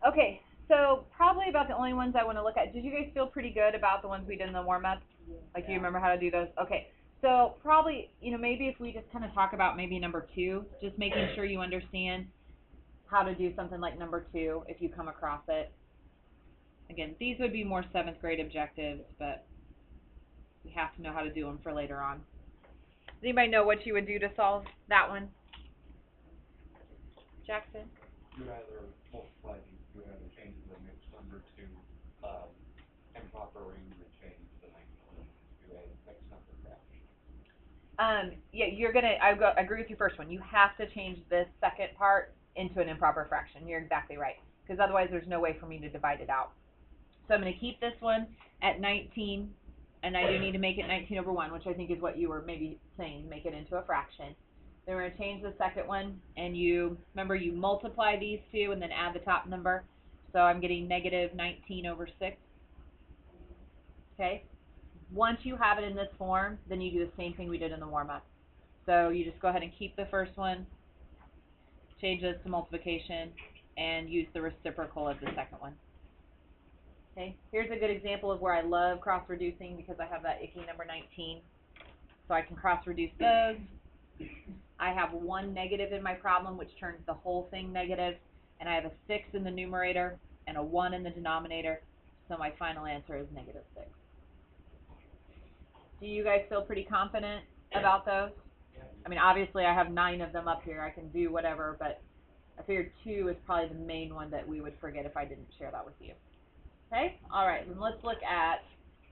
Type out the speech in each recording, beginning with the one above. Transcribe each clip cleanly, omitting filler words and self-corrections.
Okay, so probably about the only ones I want to look at. Did you guys feel pretty good about the ones we did in the warm-up? Like, do you remember how to do those? Okay, so probably, maybe if we just kind of talk about maybe number 2, just making sure you understand how to do something like number 2 if you come across it. Again, these would be more 7th grade objectives, but we have to know how to do them for later on. Does anybody know what you would do to solve that one? Jackson? You either multiply these, you either change the mixed number to improper, or you would change the 19 to a mixed number fraction. Yeah, I agree with your first one. You have to change this second part into an improper fraction. You're exactly right. Because otherwise there's no way for me to divide it out. So I'm going to keep this one at 19, and I do need to make it 19 over 1, which I think is what you were maybe saying, make it into a fraction. Then we're going to change the second one, and remember you multiply these two and then add the top number. So I'm getting negative 19 over 6. Okay? Once you have it in this form, then you do the same thing we did in the warm-up. So you just go ahead and keep the first one, change this to multiplication, and use the reciprocal of the second one. Okay, here's a good example of where I love cross-reducing because I have that icky number 19. So I can cross-reduce those. I have one negative in my problem, which turns the whole thing negative, and I have a 6 in the numerator and a 1 in the denominator, so my final answer is negative 6. Do you guys feel pretty confident about those? I mean, obviously I have 9 of them up here. I can do whatever, but I figured 2 is probably the main one that we would forget if I didn't share that with you. Okay? All right, then let's look at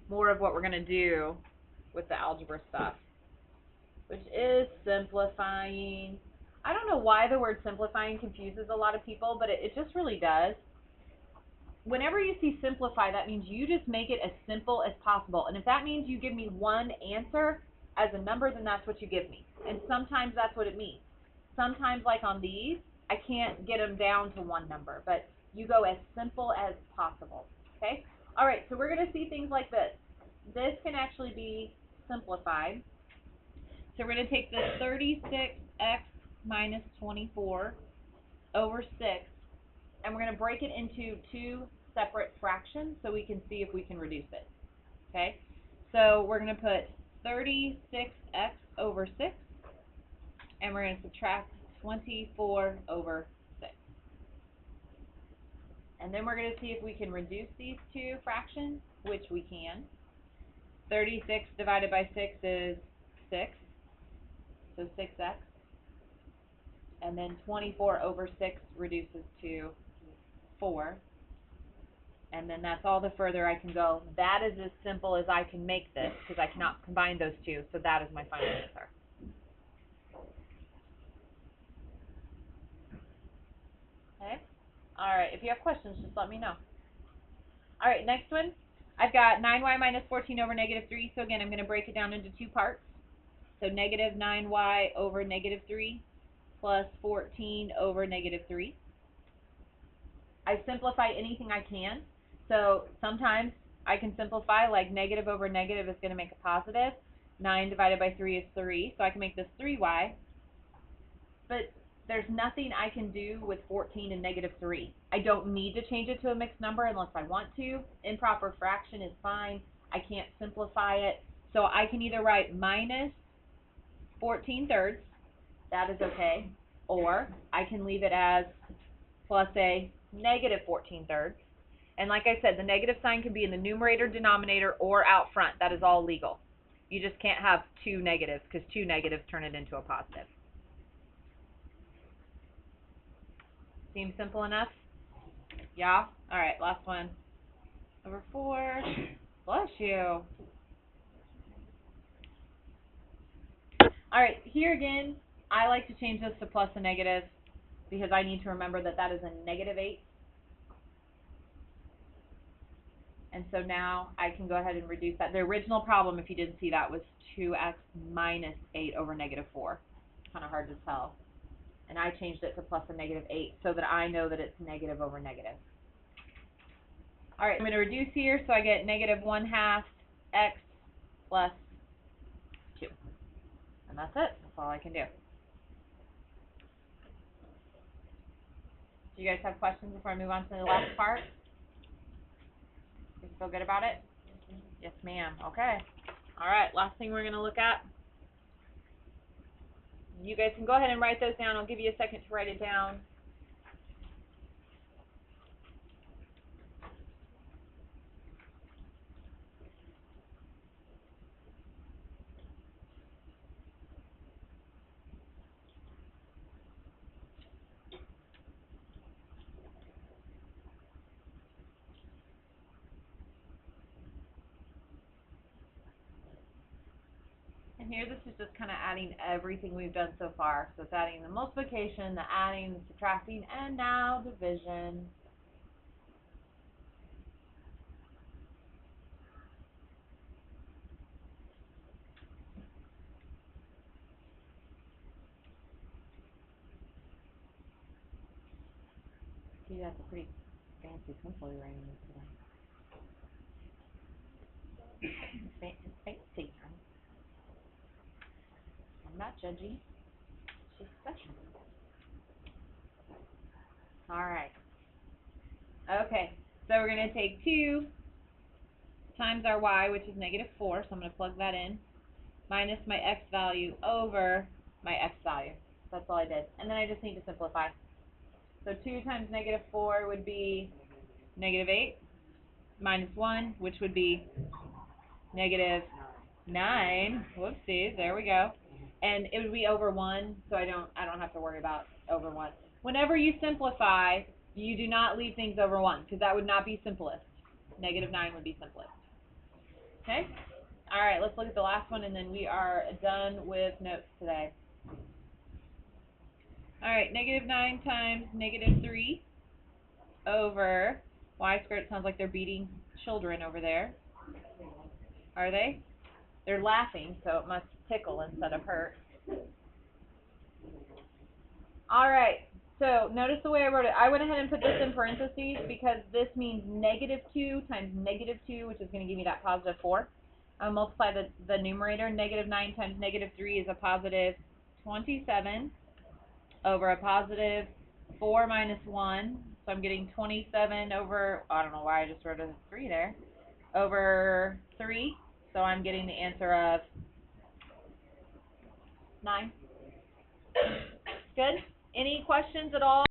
more of what we're going to do with the algebra stuff, which is simplifying. I don't know why the word simplifying confuses a lot of people, but it just really does. Whenever you see simplify, that means you just make it as simple as possible. And if that means you give me one answer as a number, then that's what you give me. And sometimes that's what it means. Sometimes, like on these, I can't get them down to one number, but you go as simple as possible. Okay? All right, so we're going to see things like this. This can actually be simplified. So we're going to take this 36x minus 24 over 6, and we're going to break it into 2 separate fractions so we can see if we can reduce it. Okay? So we're going to put 36x over 6, and we're going to subtract 24 over 6. And then we're going to see if we can reduce these 2 fractions, which we can. 36 divided by 6 is 6, so 6x. And then 24 over 6 reduces to 4. And then that's all the further I can go. That is as simple as I can make this, because I cannot combine those two, so that is my final answer. Okay? All right, if you have questions, just let me know. All right, next one. I've got 9y minus 14 over negative 3, so again, I'm going to break it down into 2 parts. So negative 9y over negative 3 plus 14 over negative 3. I simplify anything I can. So sometimes I can simplify, like negative over negative is going to make a positive. 9 divided by 3 is 3, so I can make this 3y. But there's nothing I can do with 14 and negative 3. I don't need to change it to a mixed number unless I want to. Improper fraction is fine. I can't simplify it. So I can either write minus 14 thirds, that is okay, or I can leave it as plus a negative 14 thirds. And like I said, the negative sign can be in the numerator, denominator, or out front. That is all legal. You just can't have 2 negatives, because 2 negatives turn it into a positive. Seems simple enough? Yeah? All right, last one. Over 4. Bless you. All right, here again, I like to change this to plus a negative because I need to remember that that is a negative 8. And so now I can go ahead and reduce that. The original problem, if you didn't see that, was 2x minus 8 over negative 4. Kind of hard to tell. And I changed it to plus a negative 8 so that I know that it's negative over negative. All right, I'm going to reduce here, so I get negative 1/2 x plus 2. And that's it. That's all I can do. Do you guys have questions before I move on to the last part? You feel good about it? Yes, ma'am. Okay. All right, last thing we're going to look at. You guys can go ahead and write those down. I'll give you a second to write it down. And here this is just kind of adding everything we've done so far. So it's adding the multiplication, the adding, the subtracting, and now division. See, that's a pretty fancy pencil you're writing with today. It's fancy. I'm not judgy. It's just special. All right. Okay, so we're going to take 2 times our y, which is -4, so I'm going to plug that in, minus my x value over my x value. That's all I did. And then I just need to simplify. So 2 times -4 would be -8, minus 1, which would be -9. Whoopsies, there we go. And it would be over 1, so I don't have to worry about over 1. Whenever you simplify, you do not leave things over 1, because that would not be simplest. -9 would be simplest. Okay? All right, let's look at the last one, and then we are done with notes today. All right, -9 times -3 over y squared. It sounds like they're beating children over there. Are they? They're laughing, so it must tickle instead of hurt. All right, so notice the way I wrote it. I went ahead and put this in parentheses because this means -2 times -2, which is going to give me that +4. I'll multiply the numerator. -9 times -3 is a +27 over a +4 minus 1. So I'm getting 27 over, I don't know why I just wrote a 3 there, over 3. So I'm getting the answer of 9. Good? Any questions at all?